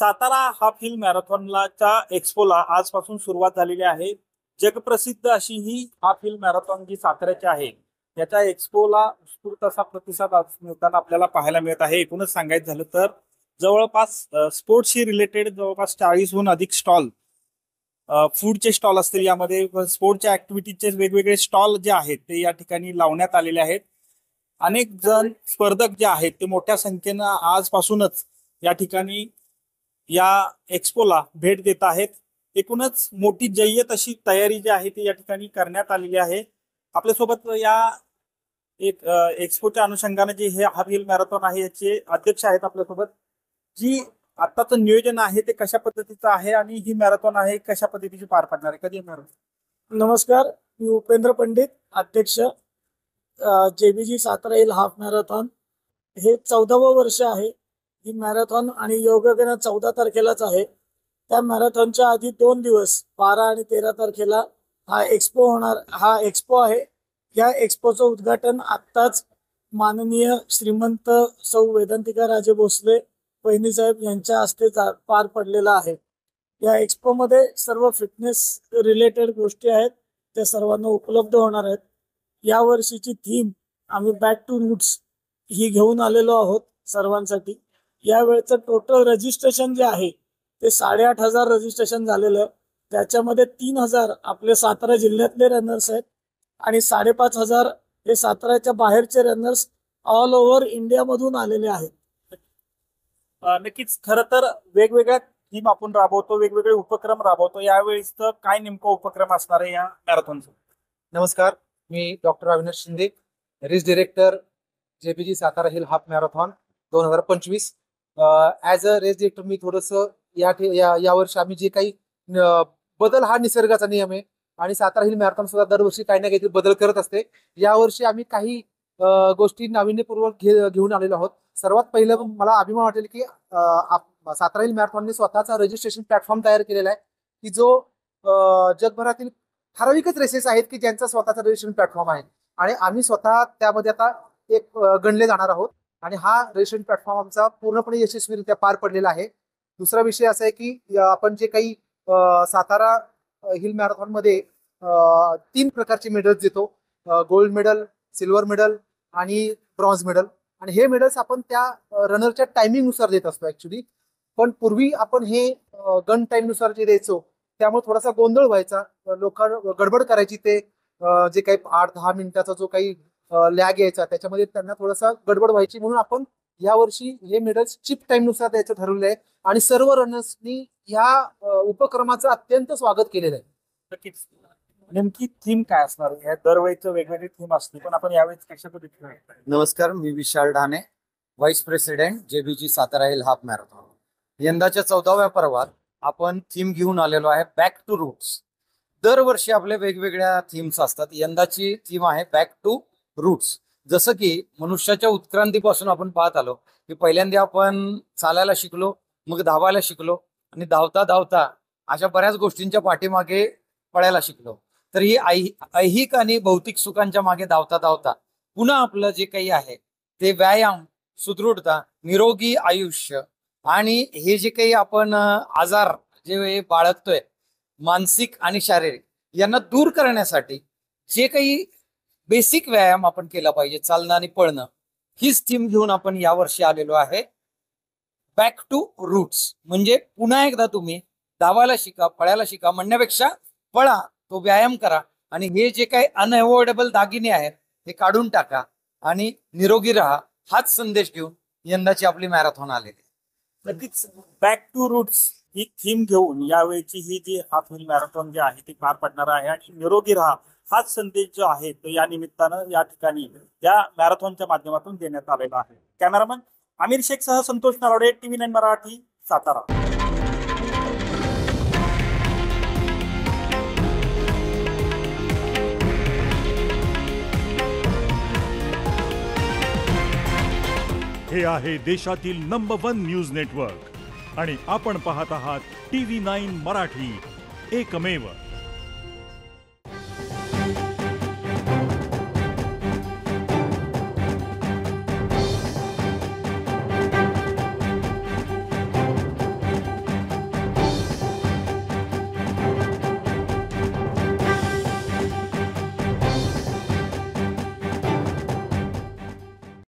Satara half hill मॅरेथॉनच्या एक्स्पोला आजपासून सुरुवात झालेली आहे। जगप्रसिद्ध अशी ही हाफ हिल मॅरेथॉन जी साताऱ्याची आहे याच्या एक्स्पोला उत्स्फूर्त असा प्रतिसाद मिळताना आपल्याला पाहायला मिळत आहे। एकूणच सांगायचं झालं तर जवळपास स्पोर्ट्सशी रिलेटेड जवळपास 40हून अधिक स्टॉल, फूडचे स्टॉल असतील, यामध्ये स्पोर्टच्या ऍक्टिव्हिटीजचे वेगवेगळे स्टॉल जे आहेत ते या ठिकाणी लावण्यात आलेले आहेत। अनेक जण स्पर्धक जे आहेत ते मोठ्या संख्येनं आजपासूनच या ठिकाणी या एक्स्पोला भेट देत आहेत। एकूणच मोठी जय्यत अशी तयारी जी आहे ती या ठिकाणी करण्यात आलेली आहे। आपल्यासोबत या एक्स्पोच्या अनुषंगाने जे हे हाफ हिल मॅरेथॉन आहे याचे अध्यक्ष आहेत आपल्यासोबत, जी आताचं नियोजन आहे ते कशा पद्धतीचं आहे आणि ही मॅरेथॉन आहे कशा पद्धतीची पार पडणार आहे, कधी येणार? नमस्कार, मी उपेंद्र पंडित, अध्यक्ष JBG Satara hill half marathon. हे 14वं वर्ष आहे ही मॅरेथॉन आणि योगायोगाने 14 तारखेलाच आहे। त्या मॅरेथॉनच्या आधी 2 दिवस 12 आणि 13 तारखेला हा एक्स्पो होणार। हा एक्स्पो आहे। या एक्स्पोचं उद्घाटन आत्ताच माननीय श्रीमंत सौ वेदांतिका राजे भोसले वहिनी साहेब यांच्या हस्ते पार पडलेला आहे। या एक्स्पो मध्ये सर्व फिटनेस रिलेटेड गोष्टी आहेत, त्या सर्वांना उपलब्ध होणार आहेत। या वर्षीची थीम आम्ही बॅक टू रूट्स ही घेऊन आलेलो आहोत सर्वांसाठी। यावेळचं टोटल रजिस्ट्रेशन जे आहे ते 8,500 रजिस्ट्रेशन झालेलं आहे। त्याच्यामध्ये 3,000 आपले सातारा जिल्ह्यातले रनर्स आहेत आणि 5,500 हे साताऱ्याच्या बाहेरचे रनर्स ऑल ओव्हर इंडियामधून आलेले आहेत। नक्कीच, खरं तर वेगवेगळ्या थीम आपण राबवतो, वेगवेगळे उपक्रम राबवतो। यावेळेस काय नेमका उपक्रम असणार आहे या मॅरेथॉनचा? नमस्कार, मी doctor Avinash Shinde, race director JPG Satara hill half marathon 2025। As a race director मी थोडंसं या वर्षी आम्ही जे काही बदल, हा निसर्गाचा नियम आहे आणि सातारा हिल मॅरेथॉन सुद्धा दरवर्षी काही ना काहीतरी बदल करत असते। यावर्षी आम्ही काही गोष्टी नाविन्यपूर्वक घेऊन आलेलो आहोत। सर्वात पहिलं मला अभिमान वाटेल की सातारा हिल मॅरेथॉनने स्वतःचा रजिस्ट्रेशन प्लॅटफॉर्म तयार केलेला आहे की जो जगभरातील ठराविकच रेसेस आहेत की ज्यांचा स्वतःचा रजिस्ट्रेशन प्लॅटफॉर्म आहे आणि आम्ही स्वतः त्यामध्ये आता एक गणले जाणार आहोत आणि हा रजिस्ट्रेशन प्लॅटफॉर्म आमचा पूर्णपणे यशस्वीरित्या पार पडलेला आहे। दुसरा विषय असा आहे की आपण जे काही सातारा हिल मॅरेथॉन मध्ये 3 प्रकारचे मेडल्स देतो, गोल्ड मेडल, सिल्वर मेडल आणि ब्रॉन्झ मेडल। आणि हे मेडल्स आपण त्या रनरच्या टायमिंग नुसार देत असतो ऍक्च्युली, पण पूर्वी आपण हे गन टाइम नुसार जे द्यायचो त्यामुळे थोडासा गोंधळ व्हायचा, लोक गडबड करायची। ते जे काही 8-10 मिनिटाचा जो काही लॅग यायचा त्याच्यामध्ये त्यांना थोडासा गडबड व्हायची, म्हणून आपण यावर्षी हे मेडल्स चिप टाइम नुसार द्यायचं ठरवलं आहे आणि सर्व रनर्सनी या उपक्रमाचं अत्यंत स्वागत केलेलं आहे। नक्कीच, नेमकी थीम काय असणार आहे? दरवेळेचं वेगवेगळी थीम असते, पण आपण यावेळेस कशा पद्धतीने? नमस्कार, मी Vishal Dhane, vice president JBG Satara hill half marathon. यंदाच्या 14व्या पर्वात आपण थीम घेऊन आलेलो आहे बॅक टू रूट्स। दरवर्षी आपले वेगवेगळ्या थीम्स असतात, यंदाची थीम आहे बॅक टू रूट्स। जसं की मनुष्याच्या उत्क्रांतीपासून आपण पाहत आलो की पहिल्यांदा आपण चालायला शिकलो, मग धावायला शिकलो आणि धावता धावता अशा बऱ्याच गोष्टींच्या पाठीमागे पळायला शिकलो। तर ही ऐहिक आणि भौतिक सुखांच्या मागे धावता धावता पुन्हा आपलं जे काही आहे ते व्यायाम, सुदृढता, निरोगी आयुष्य आणि हे जे काही आपण आजार जे बाळगतोय मानसिक आणि शारीरिक, यांना दूर करण्यासाठी जे काही बेसिक व्यायाम आपण केला पाहिजे, चालणं आणि पळणं, हीच थीम घेऊन आपण यावर्षी आलेलो आहे बॅक टू रूट्स। म्हणजे पुन्हा एकदा तुम्ही धावायला शिका, पळायला शिका म्हणण्यापेक्षा पळा, तो व्यायाम करा आणि हे जे काही अनअवॉइडेबल दागिने आहेत ते काढून टाका आणि निरोगी राहा, हाच संदेश घेऊन यंदाची आपली मॅरेथॉन आलेली। नक्कीच, बॅक टू रूट्स ही थीम घेऊन यावेळची ही जी हाफ हिल मॅरेथॉन जी आहे ती पार पडणार आहे आणि निरोगी राहा हाच संदेश जो आहे तो या निमित्तानं या ठिकाणी या मॅरेथॉनच्या माध्यमातून देण्यात आलेला आहे। कॅमेरामन आमिर शेख सह संतोष नरवडे, TV9 मराठी, सातारा। हे आहे देशातील नंबर 1 न्यूज नेटवर्क आणि आपण पाहत आहात TV9 मराठी, एकमेव।